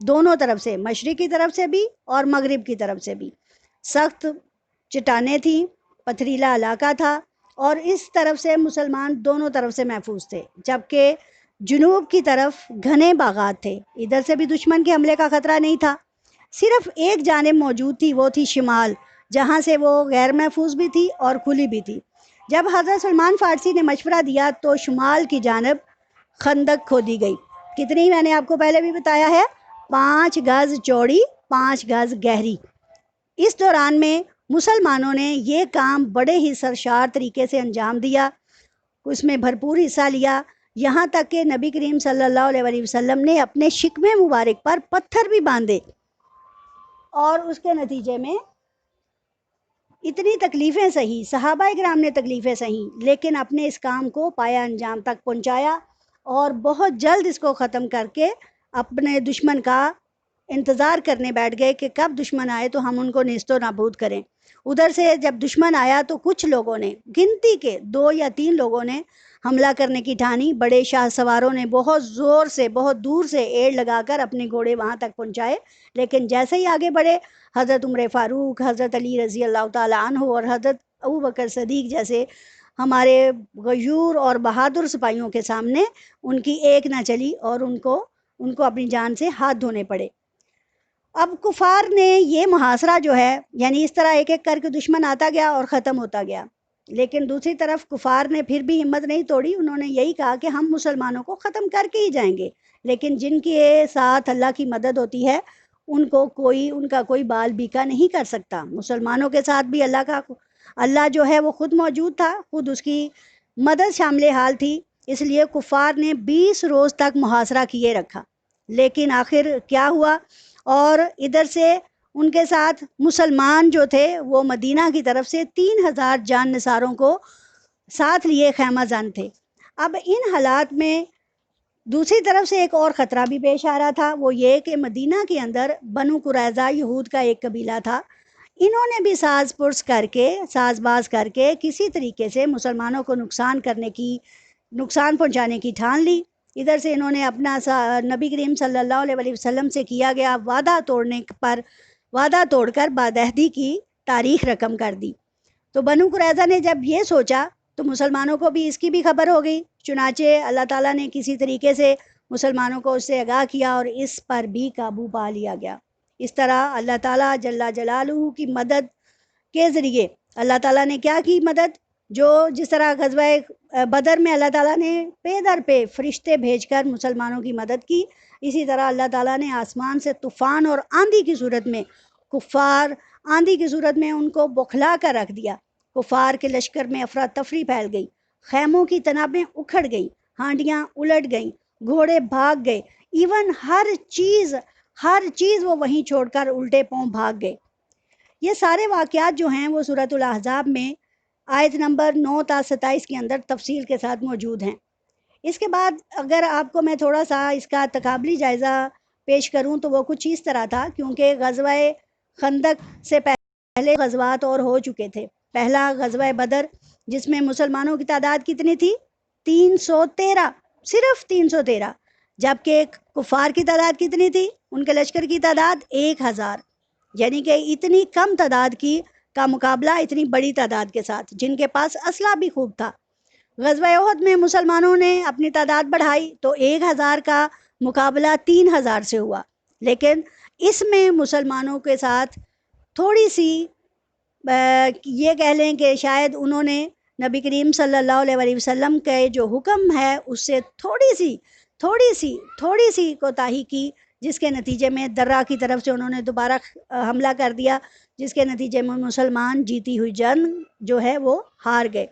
دونوں طرف سے، مشرق کی طرف سے بھی اور مغرب کی طرف سے بھی سخت چٹانیں تھیں، پتھریلا علاقہ تھا، اور اس طرف سے مسلمان دونوں طرف سے محفوظ تھے، جبکہ جنوب کی طرف گھنے باغات تھے، ادھر سے بھی دشمن کے حملے کا خطرہ نہیں تھا۔ صرف ایک جانب موجود تھی، وہ تھی شمال، جہاں سے وہ غیر محفوظ بھی تھی اور کھلی بھی تھی۔ جب حضرت سلمان فارسی نے مشورہ دیا تو شمال کی جانب خندق کھودی گئی، کتنی میں نے آپ کو پہلے بھی بتایا ہے، 5 گز چوڑی، 5 گز گہری۔ اس دوران میں مسلمانوں نے یہ کام بڑے ہی سرشار طریقے سے انجام دیا، اس میں بھرپور حصہ لیا، یہاں تک کہ نبی کریم صلی اللہ علیہ وسلم نے اپنے شکم مبارک پر پتھر بھی باندھے، اور اس کے نتیجے میں اتنی تکلیفیں سہی، صحابہ کرام نے تکلیفیں سہی، لیکن اپنے اس کام کو پایا انجام تک پہنچایا، اور بہت جلد اس کو ختم کر کے اپنے دشمن کا انتظار کرنے بیٹھ گئے کہ کب دشمن آئے تو ہم ان کو نیست و نابود کریں۔ ادھر سے جب دشمن آیا تو کچھ لوگوں نے، گنتی کے 2 یا 3 لوگوں نے حملہ کرنے کی ٹھانی، بڑے شاہ سواروں نے بہت زور سے، بہت دور سے ایڑ لگا کر اپنے گھوڑے وہاں تک پہنچائے، لیکن جیسے ہی آگے بڑھے، حضرت عمر فاروق، حضرت علی رضی اللہ تعالیٰ عنہ اور حضرت ابوبکر صدیق جیسے ہمارے غیور اور بہادر سپاہیوں کے سامنے ان کی ایک نہ چلی، اور ان کو اپنی جان سے ہاتھ دھونے پڑے۔ اب کفار نے یہ محاصرہ جو ہے، یعنی اس طرح ایک ایک کر کے دشمن آتا گیا اور ختم ہوتا گیا، لیکن دوسری طرف کفار نے پھر بھی ہمت نہیں توڑی، انہوں نے یہی کہا کہ ہم مسلمانوں کو ختم کر کے ہی جائیں گے، لیکن جن کے ساتھ اللہ کی مدد ہوتی ہے ان کا کوئی بال بیکا نہیں کر سکتا۔ مسلمانوں کے ساتھ بھی اللہ جو ہے وہ خود موجود تھا، خود اس کی مدد شامل حال تھی، اس لیے کفار نے 20 روز تک محاصرہ کیے رکھا، لیکن آخر کیا ہوا، اور ادھر سے ان کے ساتھ مسلمان جو تھے وہ مدینہ کی طرف سے 3000 جان نثاروں کو ساتھ لیے خیمہ زن تھے۔ اب ان حالات میں دوسری طرف سے ایک اور خطرہ بھی پیش آ رہا تھا، وہ یہ کہ مدینہ کے اندر بنو قریظہ یہود کا ایک قبیلہ تھا، انہوں نے بھی ساز پرس کر کے، ساز باز کر کے کسی طریقے سے مسلمانوں کو نقصان پہنچانے کی ٹھان لی۔ ادھر سے انہوں نے اپنا نبی کریم صلی اللہ علیہ وسلم سے کیا گیا وعدہ توڑ کر بادعہدی کی تاریخ رقم کر دی۔ تو بنو قریظہ نے جب یہ سوچا تو مسلمانوں کو بھی اس کی بھی خبر ہو گئی، چنانچہ اللہ تعالیٰ نے کسی طریقے سے مسلمانوں کو اس سے آگاہ کیا اور اس پر بھی قابو پا لیا گیا۔ اس طرح اللہ تعالیٰ جل جلالہ کی مدد کے ذریعے اللہ تعالیٰ نے کیا کی مدد، جس طرح غزوہ بدر میں اللہ تعالیٰ نے پے در پہ فرشتے بھیج کر مسلمانوں کی مدد کی، اسی طرح اللہ تعالیٰ نے آسمان سے طوفان اور آندھی کی صورت میں کفار، آندھی کی صورت میں ان کو بکھلا کر رکھ دیا۔ کفار کے لشکر میں افراتفری پھیل گئی، خیموں کی تنابیں اکھڑ گئیں، ہانڈیاں الٹ گئیں، گھوڑے بھاگ گئے، ایون ہر چیز وہ وہیں چھوڑ کر الٹے پاؤں بھاگ گئے۔ یہ سارے واقعات جو ہیں وہ سورۃ الاحزاب میں آیت نمبر 9 تا 27 کے اندر تفصیل کے ساتھ موجود ہیں۔ اس کے بعد اگر آپ کو میں تھوڑا سا اس کا تقابلی جائزہ پیش کروں تو وہ کچھ اس طرح تھا، کیونکہ غزوہ خندق سے پہلے غزوات اور ہو چکے تھے۔ پہلا غزوہ بدر، جس میں مسلمانوں کی تعداد کتنی تھی، 313، صرف 313، جبکہ کفار کی تعداد کتنی تھی، ان کے لشکر کی تعداد 1000، یعنی کہ اتنی کم تعداد کا مقابلہ اتنی بڑی تعداد کے ساتھ، جن کے پاس اسلحہ بھی خوب تھا۔ غزوہ احد میں مسلمانوں نے اپنی تعداد بڑھائی تو 1000 کا مقابلہ 3000 سے ہوا، لیکن اس میں مسلمانوں کے ساتھ تھوڑی سی یہ کہہ لیں کہ شاید انہوں نے نبی کریم صلی اللہ علیہ وسلم کے جو حکم ہے اس سے تھوڑی سی کوتاہی کی، جس کے نتیجے میں درہ کی طرف سے انہوں نے دوبارہ حملہ کر دیا، جس کے نتیجے میں مسلمان جیتی ہوئی جنگ جو ہے وہ ہار گئے۔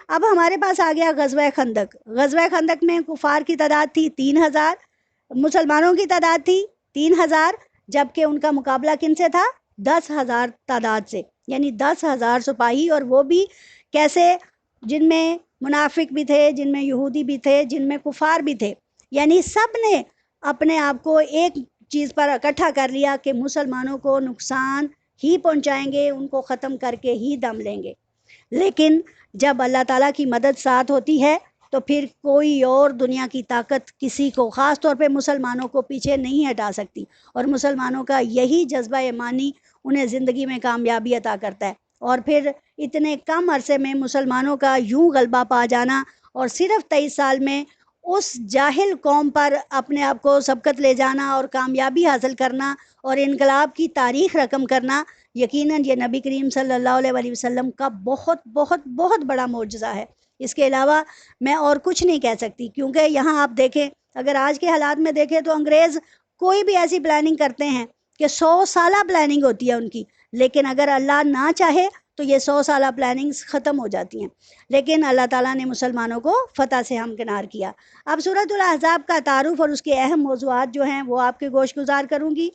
اب ہمارے پاس آ گیا غزوہ خندق۔ غزوہ خندق میں کفار کی تعداد تھی 3000، مسلمانوں کی تعداد تھی 3000، جبکہ ان کا مقابلہ کن سے تھا، 10,000 تعداد سے، یعنی 10,000 سپاہی، اور وہ بھی کیسے، جن میں منافق بھی تھے، جن میں یہودی بھی تھے، جن میں کفار بھی تھے، یعنی سب نے اپنے آپ کو ایک چیز پر اکٹھا کر لیا کہ مسلمانوں کو نقصان ہی پہنچائیں گے، ان کو ختم کر کے ہی دم لیں گے۔ لیکن جب اللہ تعالیٰ کی مدد ساتھ ہوتی ہے تو پھر کوئی اور دنیا کی طاقت کسی کو، خاص طور پہ مسلمانوں کو، پیچھے نہیں ہٹا سکتی. اور مسلمانوں کا یہی جذبہ ایمانی انہیں زندگی میں کامیابی عطا کرتا ہے. اور پھر اتنے کم عرصے میں مسلمانوں کا یوں غلبہ پا جانا اور صرف 23 سال میں اس جاہل قوم پر اپنے آپ کو سبقت لے جانا اور کامیابی حاصل کرنا اور انقلاب کی تاریخ رقم کرنا، یقیناً یہ نبی کریم صلی اللہ علیہ وسلم کا بہت بہت بہت بڑا معجزہ ہے. اس کے علاوہ میں اور کچھ نہیں کہہ سکتی، کیونکہ یہاں آپ دیکھیں، اگر آج کے حالات میں دیکھیں تو انگریز کوئی بھی ایسی پلاننگ کرتے ہیں کہ 100 سالہ پلاننگ ہوتی ہے ان کی، لیکن اگر اللہ نہ چاہے تو یہ 100 سالہ پلاننگز ختم ہو جاتی ہیں. لیکن اللہ تعالیٰ نے مسلمانوں کو فتح سے ہمکنار کیا. اب سورۃ الاحزاب کا تعارف اور اس کے اہم موضوعات جو ہیں وہ آپ کے گوش گزار کروں گی.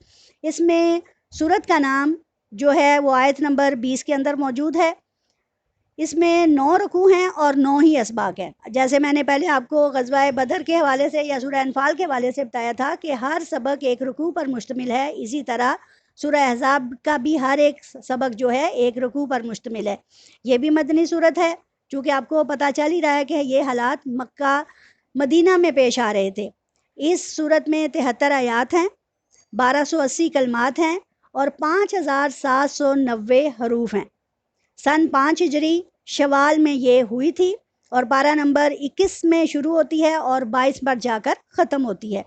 اس میں سورت کا نام جو ہے وہ آیت نمبر 20 کے اندر موجود ہے. اس میں 9 رکوع ہیں اور 9 ہی اسباق ہیں. جیسے میں نے پہلے آپ کو غزوہ بدر کے حوالے سے یا سورہ انفال کے حوالے سے بتایا تھا کہ ہر سبق ایک رکوع پر مشتمل ہے، اسی طرح سورہ احزاب کا بھی ہر ایک سبق جو ہے ایک رکوع پر مشتمل ہے. یہ بھی مدنی صورت ہے، چونکہ آپ کو پتہ چل ہی رہا ہے کہ یہ حالات مکہ مدینہ میں پیش آ رہے تھے. اس صورت میں 73 آیات ہیں، 1280 کلمات ہیں اور 5790 حروف ہیں. سن 5 ہجری شوال میں یہ ہوئی تھی اور پارہ نمبر 21 میں شروع ہوتی ہے اور 22 پر جا کر ختم ہوتی ہے.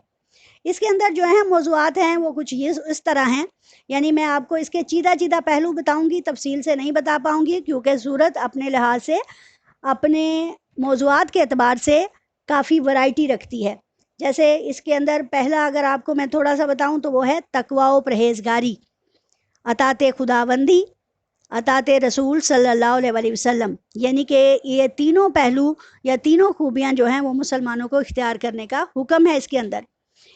اس کے اندر جو اہم موضوعات ہیں وہ کچھ اس طرح ہیں، یعنی میں آپ کو اس کے چیدہ پہلو بتاؤں گی، تفصیل سے نہیں بتا پاؤں گی، کیونکہ صورت اپنے لحاظ سے، اپنے موضوعات کے اعتبار سے کافی ورائٹی رکھتی ہے. جیسے اس کے اندر پہلا اگر آپ کو میں تھوڑا سا بتاؤں تو وہ ہے تقوی و پرہیزگاری، اطاعت خداوندی، اطاعت رسول صلی اللہ علیہ وسلم، یعنی کہ یہ تینوں پہلو یا تینوں خوبیاں جو ہیں وہ مسلمانوں کو اختیار کرنے کا حکم ہے اس کے اندر.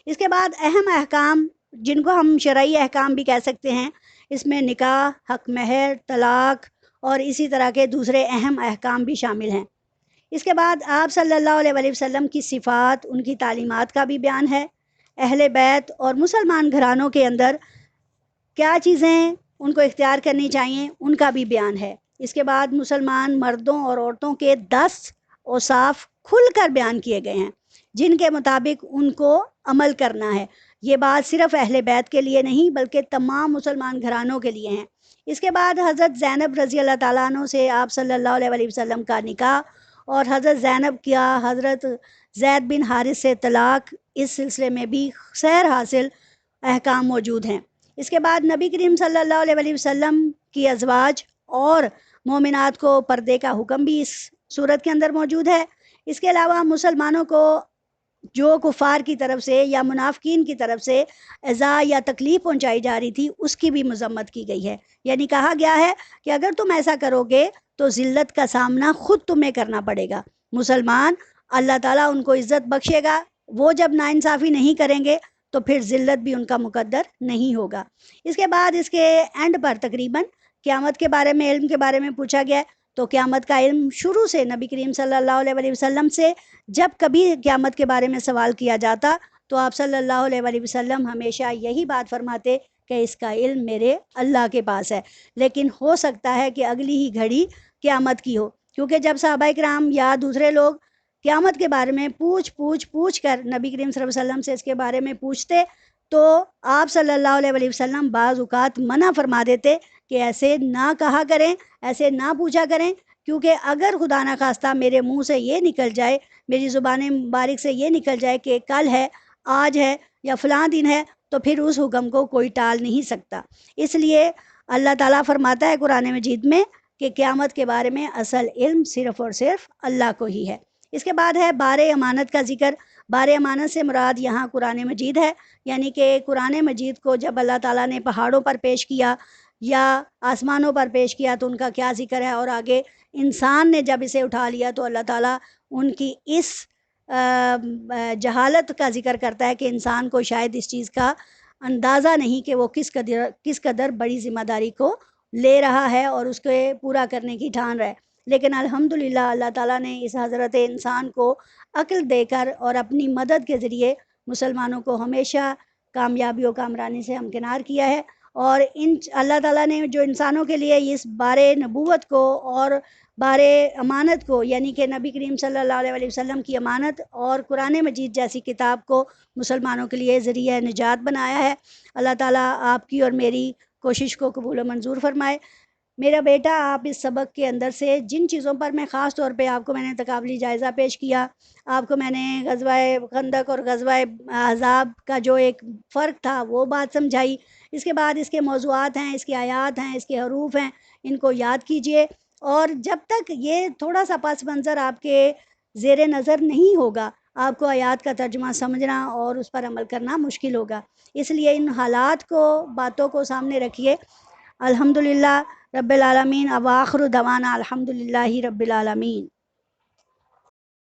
اس کے بعد اہم احکام جن کو ہم شرعی احکام بھی کہہ سکتے ہیں، اس میں نکاح، حق مہر، طلاق اور اسی طرح کے دوسرے اہم احکام بھی شامل ہیں. اس کے بعد آپ صلی اللہ علیہ وسلم کی صفات، ان کی تعلیمات کا بھی بیان ہے. اہل بیت اور مسلمان گھرانوں کے اندر کیا چیزیں ان کو اختیار کرنی چاہیے ان کا بھی بیان ہے. اس کے بعد مسلمان مردوں اور عورتوں کے 10 اوصاف کھل کر بیان کیے گئے ہیں جن کے مطابق ان کو عمل کرنا ہے. یہ بات صرف اہل بیت کے لیے نہیں بلکہ تمام مسلمان گھرانوں کے لیے ہیں. اس کے بعد حضرت زینب رضی اللہ تعالیٰ عنہ سے آپ صلی اللہ علیہ وسلم کا نکاح اور حضرت زینب کیا حضرت زید بن حارث سے طلاق، اس سلسلے میں بھی خیر حاصل احکام موجود ہیں. اس کے بعد نبی کریم صلی اللہ علیہ وسلم کی ازواج اور مومنات کو پردے کا حکم بھی اس صورت کے اندر موجود ہے. اس کے علاوہ مسلمانوں کو جو کفار کی طرف سے یا منافقین کی طرف سے ایذا یا تکلیف پہنچائی جا رہی تھی اس کی بھی مذمت کی گئی ہے. یعنی کہا گیا ہے کہ اگر تم ایسا کرو گے تو ذلت کا سامنا خود تمہیں کرنا پڑے گا. مسلمان، اللہ تعالیٰ ان کو عزت بخشے گا، وہ جب ناانصافی نہیں کریں گے تو پھر ذلت بھی ان کا مقدر نہیں ہوگا. اس کے بعد اس کے اینڈ پر تقریباً قیامت کے بارے میں، علم کے بارے میں پوچھا گیا ہے. تو قیامت کا علم شروع سے نبی کریم صلی اللہ علیہ وسلم سے جب کبھی قیامت کے بارے میں سوال کیا جاتا تو آپ صلی اللہ علیہ وسلم ہمیشہ یہی بات فرماتے کہ اس کا علم میرے اللہ کے پاس ہے، لیکن ہو سکتا ہے کہ اگلی ہی گھڑی قیامت کی ہو. کیونکہ جب صحابہ کرام یا دوسرے لوگ قیامت کے بارے میں پوچھ کر نبی کریم صلی اللہ علیہ وسلم سے اس کے بارے میں پوچھتے تو آپ صلی اللہ علیہ وسلم بعض اوقات منع فرما دیتے کہ ایسے نہ کہا کریں، ایسے نہ پوچھا کریں، کیونکہ اگر خدا نہ خواستہ میرے منہ سے یہ نکل جائے، میری زبان مبارک سے یہ نکل جائے کہ کل ہے، آج ہے یا فلاں دن ہے، تو پھر اس حکم کو کوئی ٹال نہیں سکتا. اس لیے اللہ تعالیٰ فرماتا ہے قرآن مجید میں کہ قیامت کے بارے میں اصل علم صرف اور صرف اللہ کو ہی ہے. اس کے بعد ہے بار امانت کا ذکر. بار امانت سے مراد یہاں قرآن مجید ہے، یعنی کہ قرآن مجید کو جب اللہ تعالیٰ نے پہاڑوں پر پیش کیا یا آسمانوں پر پیش کیا تو ان کا کیا ذکر ہے، اور آگے انسان نے جب اسے اٹھا لیا تو اللہ تعالیٰ ان کی اس جہالت کا ذکر کرتا ہے کہ انسان کو شاید اس چیز کا اندازہ نہیں کہ وہ کس قدر بڑی ذمہ داری کو لے رہا ہے اور اس کے پورا کرنے کی ٹھان رہا ہے. لیکن الحمدللہ اللہ تعالیٰ نے اس حضرت انسان کو عقل دے کر اور اپنی مدد کے ذریعے مسلمانوں کو ہمیشہ کامیابی و کامرانی سے ہمکنار کیا ہے. اور اللہ تعالیٰ نے جو انسانوں کے لیے اس بار نبوت کو اور بار امانت کو، یعنی کہ نبی کریم صلی اللہ علیہ وسلم کی امانت اور قرآن مجید جیسی کتاب کو مسلمانوں کے لیے ذریعہ نجات بنایا ہے۔ اللہ تعالیٰ آپ کی اور میری کوشش کو قبول و منظور فرمائے۔ میرا بیٹا، آپ اس سبق کے اندر سے جن چیزوں پر میں خاص طور پہ آپ کو میں نے تقابلی جائزہ پیش کیا، آپ کو میں نے غزوہ خندق اور غزوہ احزاب کا جو ایک فرق تھا وہ بات سمجھائی، اس کے بعد اس کے موضوعات ہیں، اس کی آیات ہیں، اس کے حروف ہیں، ان کو یاد کیجئے، اور جب تک یہ تھوڑا سا پس منظر آپ کے زیر نظر نہیں ہوگا، آپ کو آیات کا ترجمہ سمجھنا اور اس پر عمل کرنا مشکل ہوگا۔ اس لیے ان حالات کو، باتوں کو سامنے رکھیے۔ الحمدللہ رب العالمین، وآخر دعوانا الحمدللہ رب العالمین۔